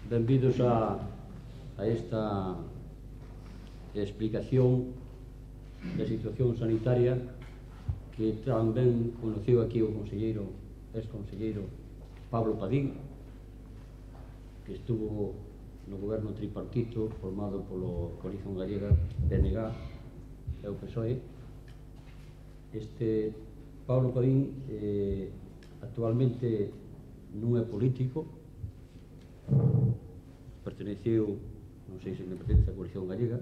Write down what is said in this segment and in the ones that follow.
Benvidos a esta explicación da situación sanitaria que tamén conociu aquí o ex-conselleiro Pablo Padín, que estuvo no goberno tripartito formado polo Coalición Gallega, PNG e o PSOE. Este Pablo Padín actualmente non é político, perteneceu, non sei se me pertence a Coalición Gallega,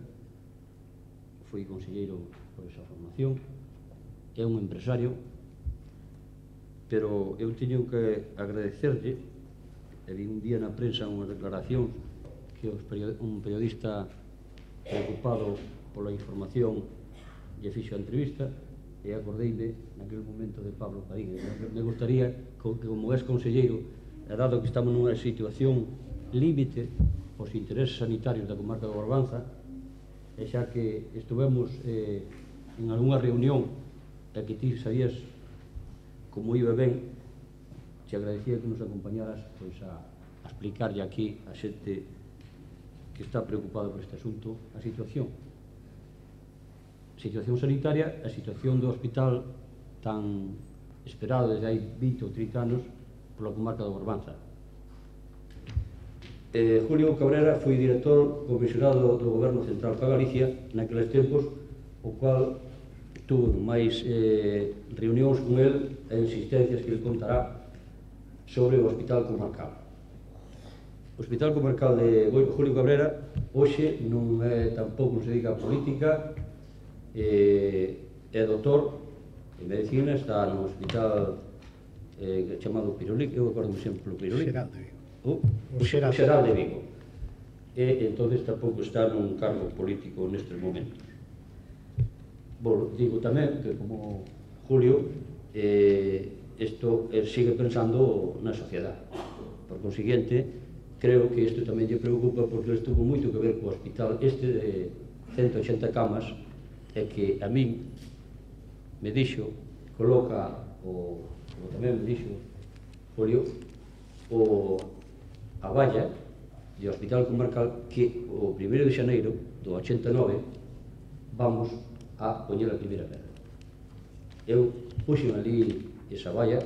foi conselleiro por esa formación, é un empresario, pero eu teño que agradecerlle, e vi un día na prensa unha declaración que un periodista preocupado pola información lle fixo a entrevista, e acordeime naquele momento de Pablo Padín. Me gustaría que, como ex-conselleiro, e dado que estamos nunha situación límite os intereses sanitarios da comarca do Barbanza, e xa que estuvemos en algunha reunión e que ti sabías como iba ben, te agradecía que nos acompañaras pois, a explicarlle aquí a xente que está preocupada por este asunto a situación sanitaria, a situación do hospital tan esperado desde hai 20 ou 30 anos pola comarca do Barbanza. Julio Cabrera foi director comisionado do Goberno Central para Galicia naqueles tempos, o cual tuvo máis reunións con el e insistencias que ele contará sobre o Hospital Comarcal. O Hospital Comarcal de Julio Cabrera hoxe non é tampouco se dedica a política, é doutor en medicina, está no hospital chamado Pirolic, eu acordo sempre pelo Pirolic, o Xeral de Vigo, e entonces tampouco está nun cargo político nestes momentos. Bueno, digo tamén que como Julio isto sigue pensando na sociedade, por consiguiente creo que isto tamén lle preocupa porque estuvo moito que ver co hospital este de 180 camas, e que a min me dixo, coloca o tamén me dixo Julio, a valla do Hospital Comarcal que o 1º de xaneiro do 89 vamos a poñer a primeira pedra. Eu puxen ali esa valla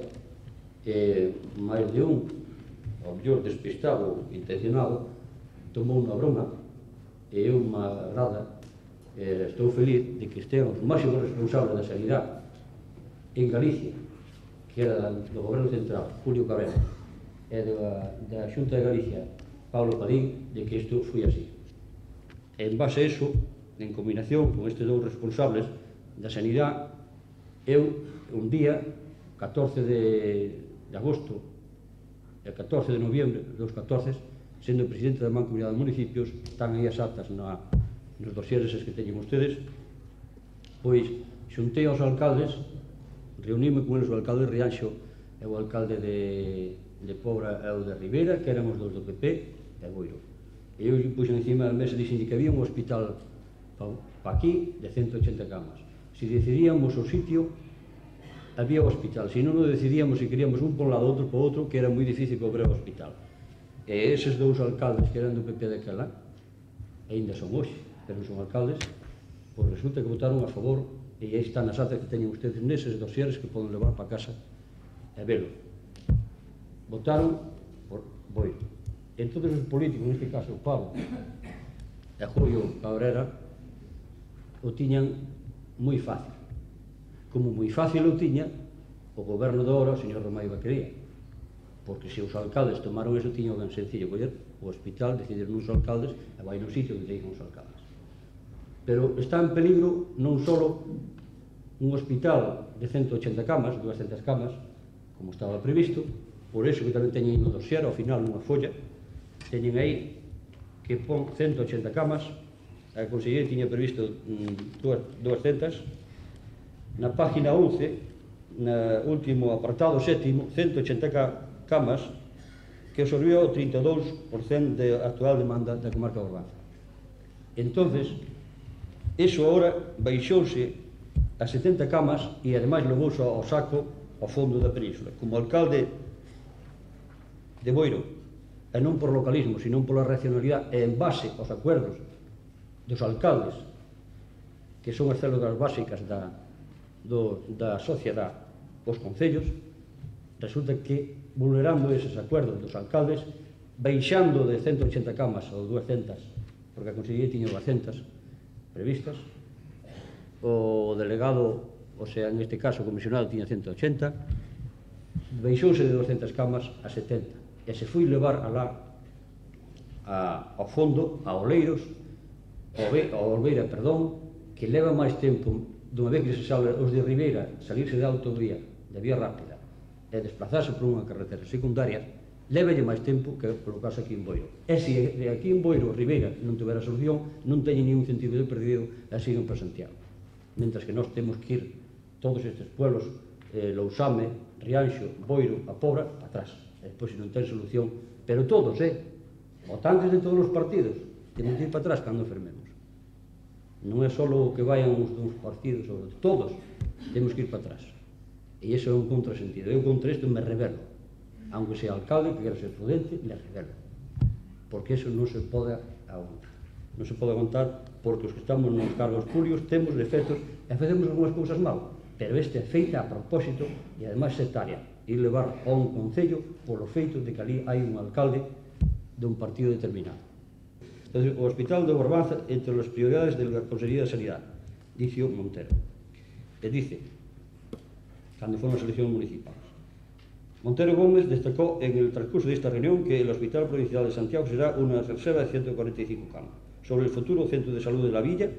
e máis de un, ao mellor despistado, intencionado, tomou unha broma e eu me agrada, estou feliz de que estean os máximos responsables da sanidade en Galicia, que era do Goberno Central, Julio Cabrera, e da Xunta de Galicia, Pablo Padín, de que isto foi así. En base a iso, en combinación con estes dous responsables da sanidade, eu, un día, 14 de agosto e 14 de noviembre, dos 14, sendo presidente da Mancomunidade de Municipios, están aí as actas nos dosieres que teñen ustedes, pois xuntei aos alcaldes, reuníme con eles o alcalde de Rianxo e o alcalde de Pobra e o de Ribeira, que éramos dos do PP e Boiro. E eu puxen encima da mesa e dixen que había un hospital pa aquí de 180 camas. Se decidíamos o sitio, había o hospital. Se non o decidíamos, se queríamos un por un lado, outro por outro, que era moi difícil cobrar o hospital. E eses dous alcaldes que eran do PP daquela, ainda son hoxe, pero son alcaldes, pois resulta que votaron a favor, e aí están as actas que teñen ustedes neses dosieres que poden levar para casa e velo. Votaron por Boiro. Entón os políticos, neste caso o Pablo e Julio Cabrera, o tiñan moi fácil. Como moi fácil o tiña o goberno de ahora, o señor Romai Vaquería, porque se os alcaldes tomaron eso, tiño ben sencillo coller o hospital, decidir uns alcaldes e vai no sitio que teñen os alcaldes. Pero está en peligro non só un hospital de 180 camas, 200 camas, como estaba previsto, por iso que tamén teñen no dossier, ao final nunha folla, teñen aí que pon 180 camas, a Consellería tiña previsto 200, na página 11, no último apartado sétimo, 180 camas, que absorbió o 32% da actual demanda da comarca de Barbanza. Entonces, iso agora baixouse a 70 camas e ademais levouse ao saco ao fondo da península. Como alcalde de Boiro, e non por localismo, sino pola racionalidade e en base aos acuerdos dos alcaldes, que son as células básicas da sociedade, os concellos, resulta que, vulnerando eses acuerdos dos alcaldes, baixando de 180 camas ou 200, porque a Consellería tiña 200 previstas, o delegado, o sea, en este caso o comisionado, tiña 180, baixouse de 200 camas a 70, e se foi levar alá ao fondo, a Oleiros, a Olveira, perdón, que leva máis tempo, dunha vez que se sale os de Ribeira, salirse da autovía, de vía rápida, e desplazarse por unha carretera secundaria, lévalle máis tempo que polo caso aquí en Boiro. E se aquí en Boiro, Ribeira, non tivera solución, non teñen ningún sentido de perdido a siguen para Santiago. Mentras que nós temos que ir todos estes pueblos, Lousame, Rianxo, Boiro, a Pobra, para atrás. E depois, se non ten solución, pero todos, votantes de todos os partidos, temos que ir para atrás cando enfermemos. Non é só o que vayan uns partidos, todos temos que ir para atrás. E iso é un contrasentido. Eu contra isto me rebelo. Aunque sea alcalde, que quero ser prudente, me rebelo. Porque iso non se pode aguantar. Non se pode aguantar porque os que estamos nos cargos públicos temos defectos e facemos algunhas cousas mal. Pero este é feita a propósito e ademais sectaria. E levar a un concello polo feito de que ali hai un alcalde de un partido determinado. Entonces, o Hospital de Barbanza entre as prioridades da Consellería de Sanidade, dice Montero. E dice, cando foron as eleccións municipales, Montero Gómez destacó en el transcurso de esta reunión que el Hospital Provincial de Santiago será una reserva de 145 camas. Sobre el futuro Centro de Salud de la Villa,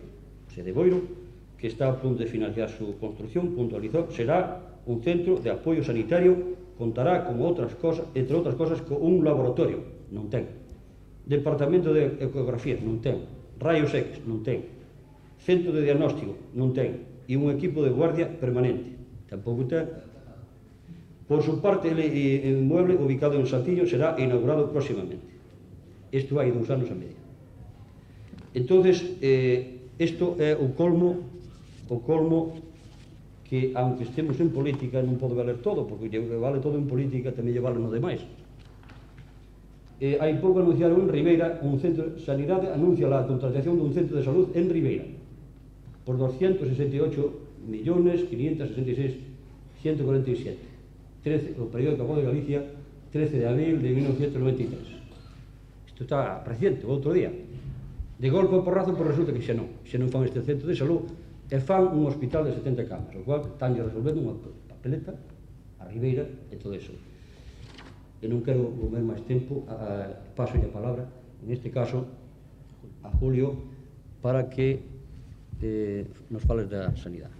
sede Boiro, que está a punto de finalizar su construcción, puntualizó, será un centro de apoyo sanitario, contará con otras cosas, entre otras cosas, con un laboratorio, non ten. Departamento de ecografía, non ten. Rayos X, non ten. Centro de diagnóstico, non ten. E un equipo de guardia permanente, tampouco ten. Por su parte, el inmueble ubicado en Saltillo será inaugurado próximamente. Isto hai 2 anos e medio. Entonces, isto é o colmo que, aunque estemos en política, non pode valer todo, porque lle vale todo en política, tamén lle vale no demais. Hai pouco anunciaron en Ribeira un centro de sanidade, anuncia a contratación dun centro de salud en Ribeira por 268.566.147. O período que acabou de Galicia, 13 de abril de 1993. Isto está reciente, o outro día. De golpe o porrazo, por resulta que xa non fan este centro de salud e fan un hospital de 70 camas, o cual estánlle resolvendo unha papeleta a Ribeira e todo iso. E non quero comer máis tempo, paso a palabra, en este caso, a Julio, para que nos fales da sanidade.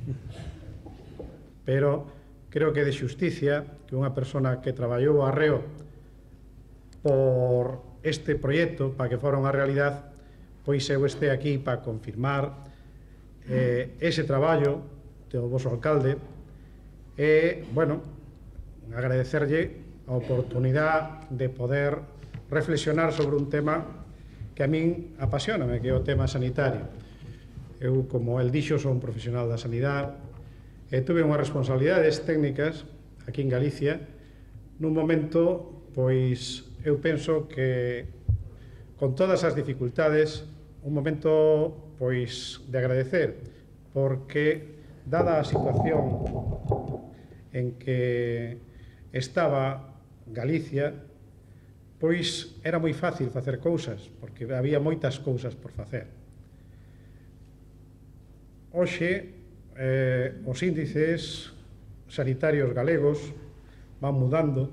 Pero creo que é de xusticia que unha persona que traballou arreo por este proxecto para que fora unha realidade, pois eu este aquí para confirmar ese traballo do vosso alcalde e, bueno, agradecerlle a oportunidade de poder reflexionar sobre un tema que a min apasioname, que é o tema sanitario. Eu, como el dixo, son profesional da sanidade e tuve unhas responsabilidades técnicas aquí en Galicia nun momento, pois, eu penso que con todas as dificultades, un momento, pois, de agradecer, porque, dada a situación en que estaba Galicia, pois era moi fácil facer cousas, porque había moitas cousas por facer. Hoxe, os índices sanitarios galegos van mudando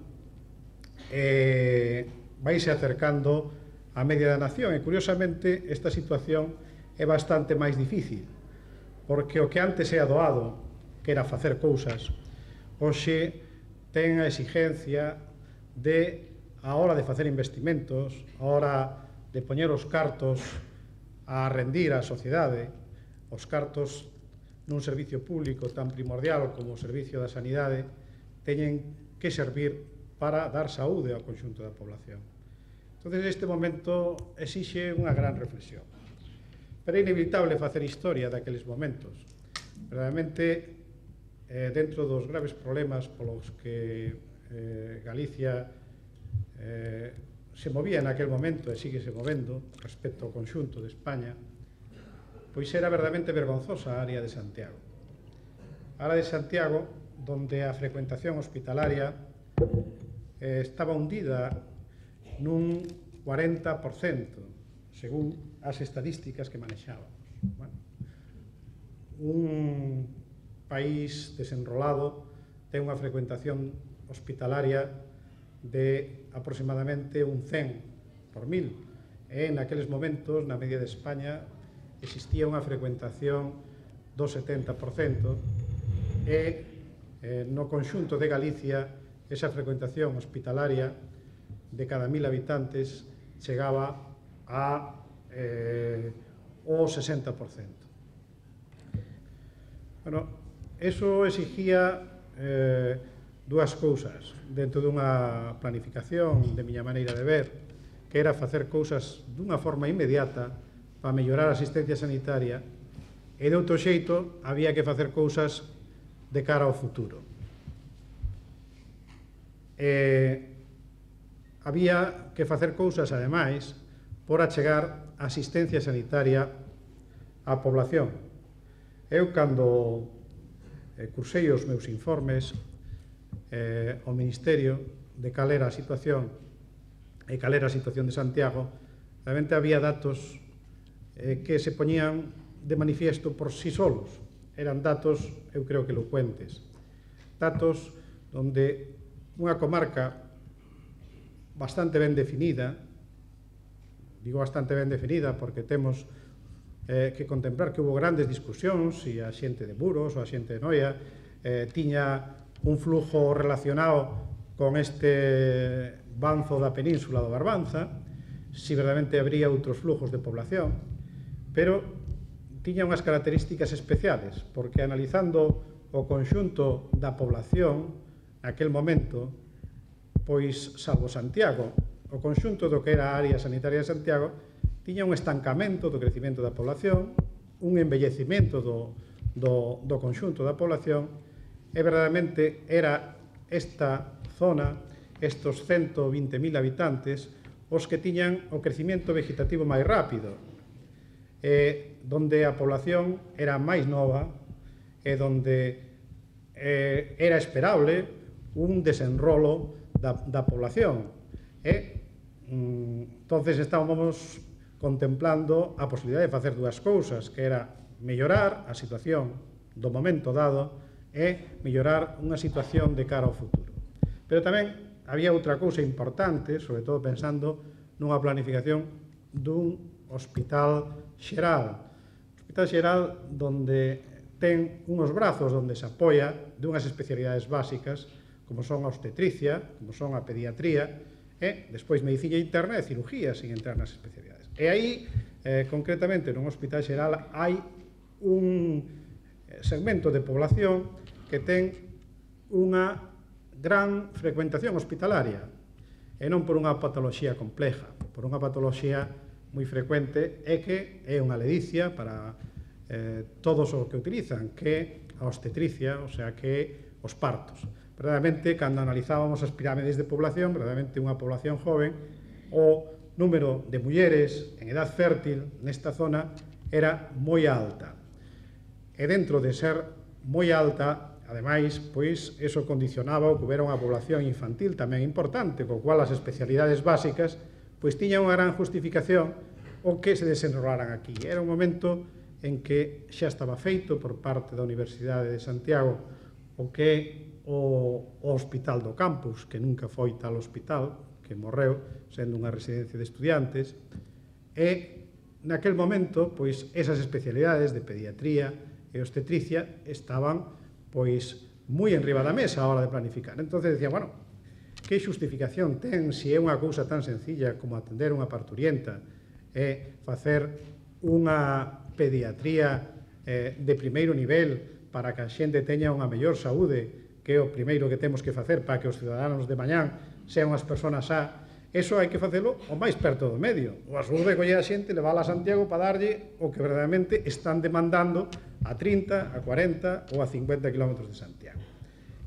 e vaise acercando á media da nación e, curiosamente, esta situación é bastante máis difícil porque o que antes era doado, que era facer cousas, hoxe ten a exigencia de, a hora de facer investimentos, a hora de poñer os cartos, a rendir á sociedade os cartos nun servicio público tan primordial como o servicio da sanidade teñen que servir para dar saúde ao conxunto da población. Entón, este momento exixe unha gran reflexión. Pero é inevitable facer historia daqueles momentos. Verdadeiramente, dentro dos graves problemas polos que Galicia se movía naquel momento e sigue se movendo respecto ao conxunto de España, pois era verdadeiramente vergonzosa a área de Santiago. A área de Santiago, donde a frecuentación hospitalaria estaba hundida nun 40%, según as estadísticas que manexábamos. Bueno, un país desenrolado ten unha frecuentación hospitalaria de aproximadamente un 100 por 1000. E naqueles momentos, na media de España, existía unha frecuentación do 70%, e no conxunto de Galicia esa frecuentación hospitalaria de cada 1000 habitantes chegaba a o 60%. Bueno, eso exigía dúas cousas dentro dunha planificación, de miña maneira de ver, que era facer cousas dunha forma inmediata para mellorar a asistencia sanitaria, e de outro xeito había que facer cousas de cara ao futuro. Había que facer cousas, ademais, por achegar a asistencia sanitaria á población. Eu, cando cursei os meus informes ao Ministerio de cal era a situación e cal era a situación de Santiago, realmente había datos que se poñían de manifiesto por sí solos. Eran datos, eu creo que elocuentes. Datos onde unha comarca bastante ben definida, digo bastante ben definida porque temos que contemplar que houve grandes discusións se a xente de Muros ou a xente de Noia tiña un flujo relacionado con este banzo da península do Barbanza, se verdadeiramente habría outros flujos de población, pero tiña unhas características especiales, porque analizando o conxunto da población naquel momento, pois, salvo Santiago, o conxunto do que era a área sanitaria de Santiago tiña un estancamento do crecimento da población, un envellecimento do conxunto da población, e verdadeiramente era esta zona, estos 120.000 habitantes, os que tiñan o crecimento vegetativo máis rápido, donde a población era máis nova e donde era esperable un desenrolo da población. Entonces estábamos contemplando a posibilidade de facer dúas cousas, que era mellorar a situación do momento dado e mellorar unha situación de cara ao futuro. Pero tamén había outra cousa importante, sobre todo pensando nunha planificación dun hospital xeral. Hospital xeral donde ten unhos brazos onde se apoia dunhas especialidades básicas como son a obstetricia, como son a pediatría, e despois medicina interna e cirugía, sin entrar nas especialidades. E aí, concretamente, nun hospital xeral hai un segmento de población que ten unha gran frecuentación hospitalaria, e non por unha patoloxía compleja, por unha patoloxía moi frecuente e que é unha ledicia para todos os que utilizan, que é a obstetricia, o sea, que é os partos. Verdadeiramente, cando analizábamos as pirámides de población, verdadeiramente unha población joven, o número de mulleres en edad fértil nesta zona era moi alta. E dentro de ser moi alta, ademais, pois, eso condicionaba o que houbera unha población infantil tamén importante, co cual as especialidades básicas pois tiñan unha gran justificación o que se desenrolaran aquí. Era un momento en que xa estaba feito por parte da Universidade de Santiago o que é o Hospital do Campus, que nunca foi tal hospital, que morreu sendo unha residencia de estudiantes, e naquel momento, pois, esas especialidades de pediatría e obstetricia estaban, pois, moi enriba da mesa a hora de planificar. Entón, decía, bueno, que xustificación ten se é unha cousa tan sencilla como atender unha parturienta e facer unha pediatría de primeiro nivel para que a xente teña unha mellor saúde, que é o primeiro que temos que facer para que os ciudadanos de mañán sean as persoas xa. Eso hai que facelo o máis perto do medio. O asurdo é coller a xente, levala a Santiago para darlle o que verdadeiramente están demandando a 30, a 40 ou a 50 km de Santiago.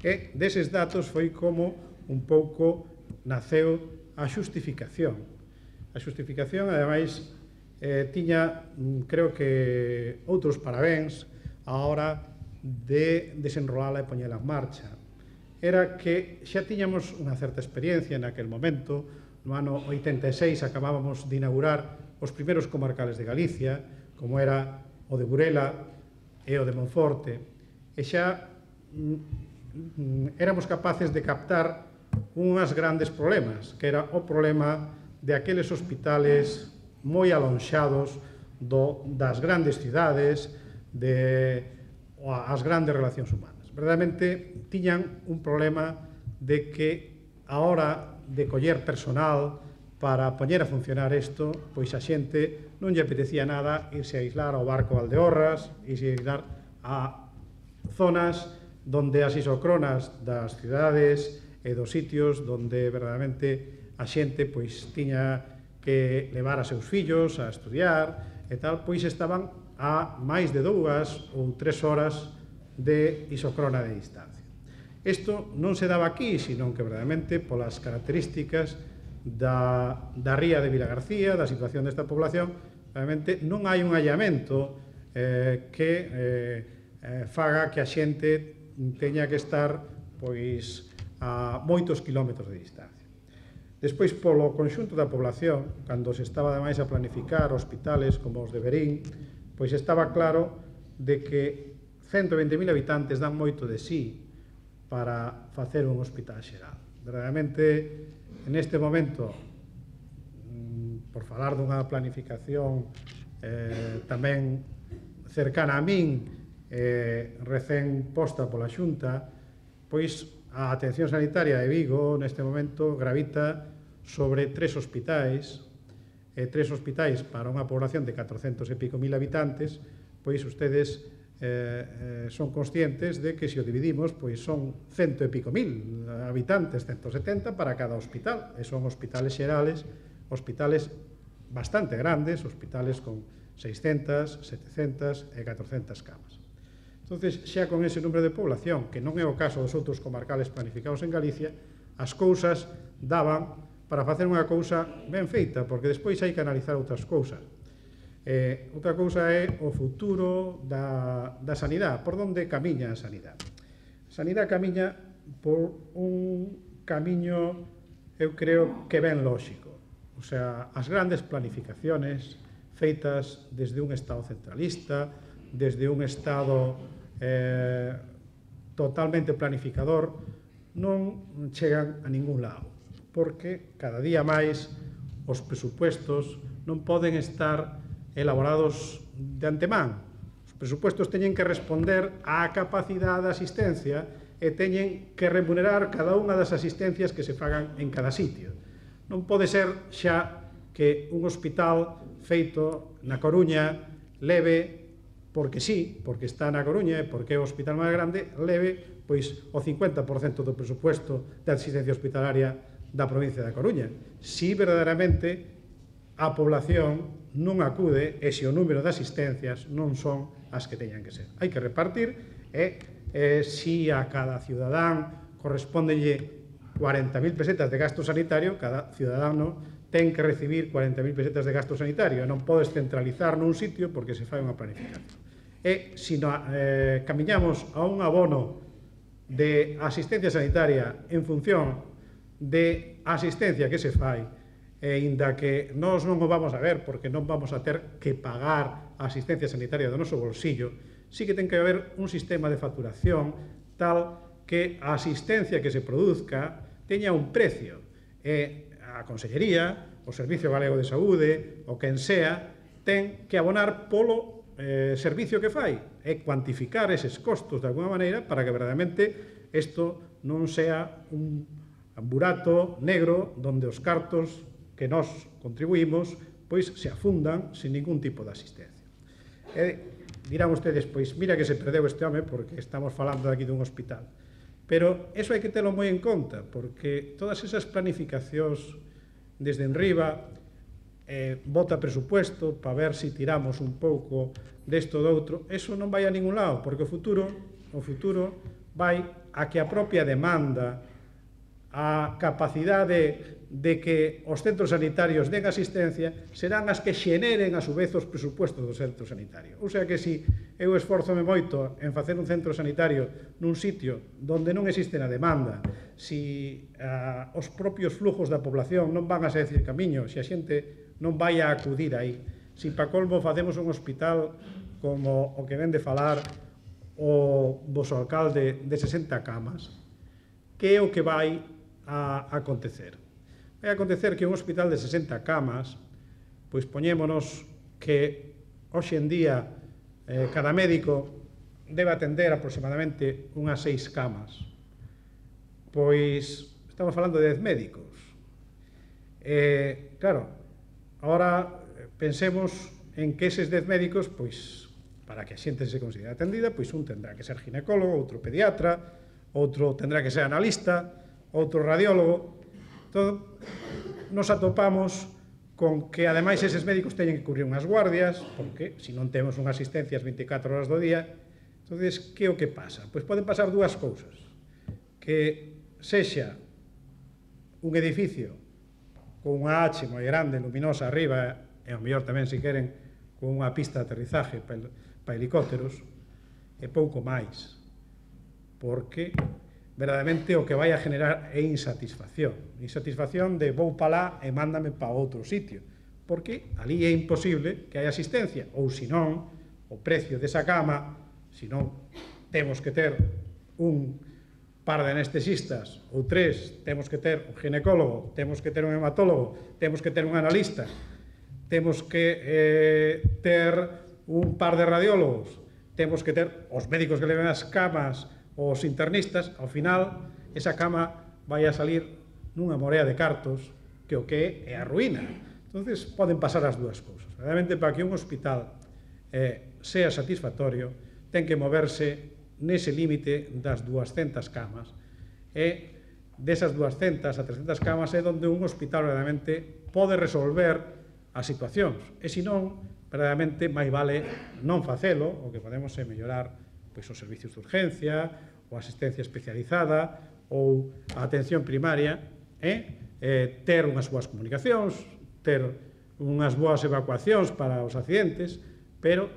E deses datos foi como un pouco naceu a xustificación. A xustificación, ademais, tiña, creo que, outros parabéns a hora de desenrolala e poñela en marcha. Era que xa tiñamos unha certa experiencia naquel momento. No ano 86 acabábamos de inaugurar os primeiros comarcales de Galicia, como era o de Burela e o de Monforte, e xa éramos capaces de captar unhas grandes problemas, que era o problema de aqueles hospitales moi alonxados das grandes cidades, as grandes relacións humanas. Verdadeiramente tiñan un problema de que a hora de coller personal para poñer a funcionar isto, pois a xente non lle apetecía nada irse a aislar ao barco Valdeorras, irse a aislar a zonas donde as isocronas das cidades e dos sitios donde verdadeiramente a xente pois tiña que levar a seus fillos a estudiar e tal, pois estaban a máis de 2 ou 3 horas de isocrona de distancia. Isto non se daba aquí, sino que verdadeiramente polas características da ría de Vilagarcía, da situación desta población, verdadeiramente non hai un allamento que faga que a xente teña que estar pois a moitos kilómetros de distancia. Despois, polo conxunto da población, cando se estaba ademais a planificar hospitales como os de Verín, pois estaba claro de que 120.000 habitantes dan moito de sí para facer un hospital xeral. Verdadeiramente, neste momento, por falar dunha planificación tamén cercana a min, recén posta pola Xunta, pois a atención sanitaria de Vigo neste momento gravita sobre 3 hospitais para unha población de 400 e pico mil habitantes. Pois ustedes son conscientes de que se o dividimos pois son 100 e pico mil habitantes, 170 para cada hospital, e son hospitales xerales, hospitales bastante grandes, hospitales con 600, 700 e 400 camas. Entonces, xa con ese número de población, que non é o caso dos outros comarcales planificados en Galicia, as cousas daban para facer unha cousa ben feita, porque despois hai que analizar outras cousas. Outra cousa é o futuro da sanidade, por onde camiña a sanidade. A sanidade camiña por un camiño, eu creo que ben lóxico. O sea, as grandes planificaciones feitas desde un Estado centralista, desde un Estado totalmente planificador, non chegan a ningún lado, porque cada día máis os presupuestos non poden estar elaborados de antemán. Os presupuestos teñen que responder á capacidade de asistencia e teñen que remunerar cada unha das asistencias que se fagan en cada sitio. Non pode ser xa que un hospital feito na Coruña leve, porque sí, porque está na Coruña e porque é o hospital máis grande, leve pois o 50% do presupuesto de asistencia hospitalaria da provincia da Coruña. Si verdadeiramente a población non acude e se o número de asistencias non son as que teñan que ser. Hai que repartir e si a cada ciudadán correspondelle 40.000 pesetas de gasto sanitario, cada ciudadano ten que recibir 40.000 pesetas de gasto sanitario, non podes centralizar nun sitio porque se fai unha planificación. E se camiñamos a un abono de asistencia sanitaria en función de asistencia que se fai, e inda que nós non o vamos a ver porque non vamos a ter que pagar a asistencia sanitaria do noso bolsillo, sí que ten que haber un sistema de facturación tal que a asistencia que se produzca teña un precio, e a Consellería, o Servicio Galego de Saúde, o quen sea, ten que abonar polo servicio que fai e cuantificar eses costos de alguna maneira para que verdadeiramente isto non sea un burato negro donde os cartos que nós contribuímos pois se afundan sin ningún tipo de asistencia. Dirán ustedes, pois mira que se perdeu este home porque estamos falando aquí dun hospital. Pero eso hai que telo moi en conta, porque todas esas planificacións desde enriba, bota presupuesto para ver se tiramos un pouco desto do outro, eso non vai a ningún lado, porque o futuro vai a que a propia demanda, a capacidade de que os centros sanitarios den asistencia serán as que xeneren a su vez os presupuestos do centro sanitario. Ou sea que se eu esforzome moito en facer un centro sanitario nun sitio onde non existe a demanda, se os propios flujos da población non van a seguir camiño, se a xente non vai a acudir aí, se pa colmo facemos un hospital como o que ven de falar o voso alcalde de 60 camas, que é o que vai a acontecer? Vai acontecer que un hospital de 60 camas, pois poñémonos que hoxe en día cada médico debe atender aproximadamente unhas 6 camas. Pois estamos falando de 10 médicos. Claro, agora pensemos en que eses 10 médicos, pois, para que a xente se considere atendida, pois un tendrá que ser ginecólogo, outro pediatra, outro tendrá que ser analista, outro radiólogo. Todo, nos atopamos con que, ademais, eses médicos teñen que cubrir unhas guardias, porque, se non temos unhas asistencias 24 horas do día, entonces, que é o que pasa? Pois poden pasar dúas cousas. Que sexa un edificio con unha H moi grande, luminosa arriba, e ao mellor tamén, se queren, con unha pista de aterrizaje para helicópteros, e pouco máis. Porque verdadeiramente o que vai a generar é insatisfacción de vou pa lá e mándame pa outro sitio, porque ali é imposible que haya asistencia, ou senón o precio desa cama, senón temos que ter un par de anestesistas ou 3, temos que ter un ginecólogo, temos que ter un hematólogo, temos que ter un analista, temos que ter un par de radiólogos, temos que ter os médicos que leven as camas, os internistas, ao final, esa cama vai a salir nunha morea de cartos que o que é a ruína. Entonces, poden pasar as dúas cousas. Realmente, para que un hospital sea satisfactorio, ten que moverse nese límite das 200 camas. E desas 200 a 300 camas é onde un hospital realmente pode resolver as situacións. E se non, verdadeiramente, máis vale non facelo, o que podemos é mellorar pois os servicios de urgencia, ou asistencia especializada, ou a atención primaria, ter unhas boas comunicacións, ter unhas boas evacuacións para os accidentes, pero,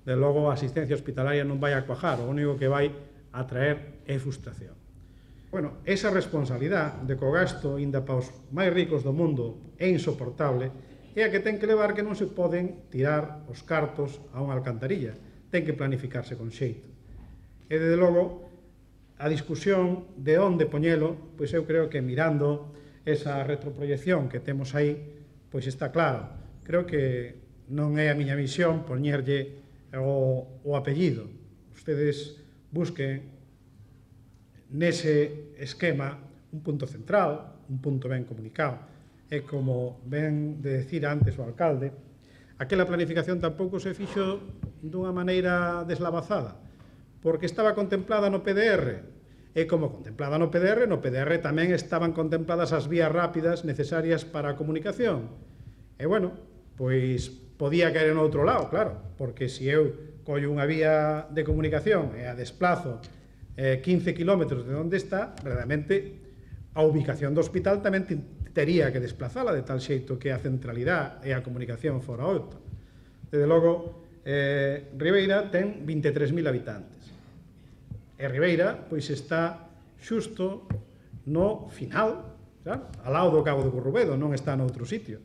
de logo, a asistencia hospitalaria non vai a cuajar, o único que vai a traer é frustración. Bueno, esa responsabilidade de que o gasto ainda para os máis ricos do mundo é insoportable, é a que ten que levar que non se poden tirar os cartos a unha alcantarilla, ten que planificarse con xeito. E, desde logo, a discusión de onde poñelo, pois eu creo que mirando esa retroproyección que temos aí, pois está claro. Creo que non é a miña misión poñerlle o apellido. Ustedes busquen nese esquema un punto central, un punto ben comunicado. E como ven de decir antes o alcalde, aquela planificación tampouco se fixo dunha maneira deslavazada, porque estaba contemplada no PDR, e como contemplada no PDR tamén estaban contempladas as vías rápidas necesarias para a comunicación. E, bueno, pois podía caer en outro lado, claro, porque se eu collo unha vía de comunicación e a desplazo 15 kilómetros de onde está, verdadeiramente, a ubicación do hospital tamén tería que desplazala de tal xeito que a centralidade e a comunicación fora outra. Desde logo, Ribeira ten 23.000 habitantes. E Ribeira, pois, está xusto no final, claro, ao lado do Cabo de Currubedo, non está noutro sitio.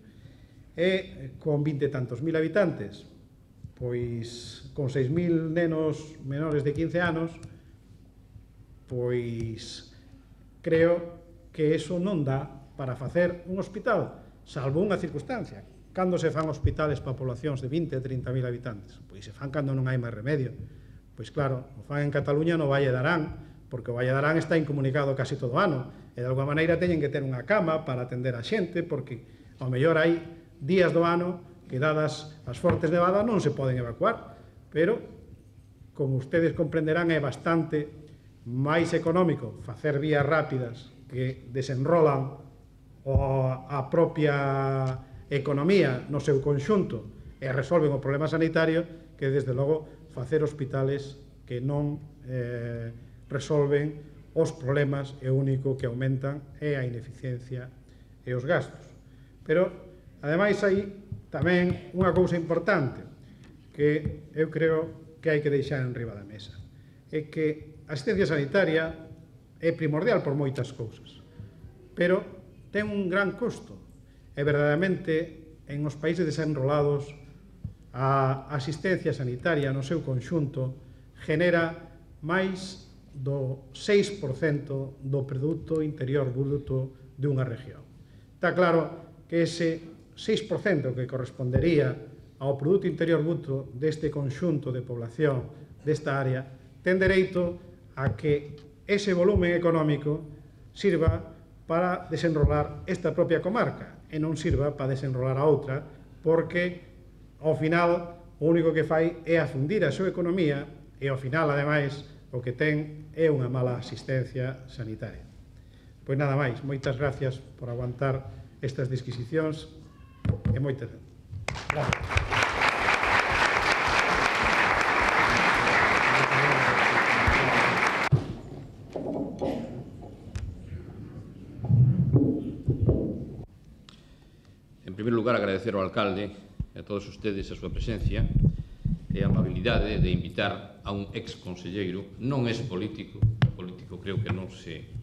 E con 20 e tantos mil habitantes, pois, con 6.000 nenos menores de 15 anos, pois, creo que eso non dá para facer un hospital, salvo unha circunstancia. Cando se fan hospitales para poblacións de 20 e 30.000 habitantes? Pois se fan cando non hai máis remedio. Pois claro, o fan en Cataluña no Valle de Arán, porque o Valle de Arán está incomunicado casi todo o ano, e de alguma maneira teñen que ter unha cama para atender a xente, porque ao mellor hai días do ano que dadas as fortes nevadas non se poden evacuar, pero, como ustedes comprenderán, é bastante máis económico facer vías rápidas que desenrolan a propia economía no seu conxunto e resolven o problema sanitario que, desde logo, facer hospitales que non resolven os problemas e o único que aumentan é a ineficiencia e os gastos. Pero, ademais, hai tamén unha cousa importante que eu creo que hai que deixar en riba da mesa. É que a asistencia sanitaria é primordial por moitas cousas, pero ten un gran costo. E verdadeiramente, en os países desenrolados, a asistencia sanitaria no seu conxunto genera máis do 6% do produto interior bruto dunha región. Está claro que ese 6% que correspondería ao produto interior bruto deste conxunto de población desta área ten dereito a que ese volumen económico sirva para desenrolar esta propia comarca e non sirva para desenrolar a outra, porque ao final o único que fai é afundir a súa economía e ao final, ademais, o que ten é unha mala asistencia sanitaria. Pois nada máis, moitas gracias por aguantar estas disquisicións e moitas gracias. En primeiro lugar, agradecer ao alcalde e a todos ustedes a súa presencia e a amabilidade de invitar a un ex-conselleiro, non ex-político, político creo que non se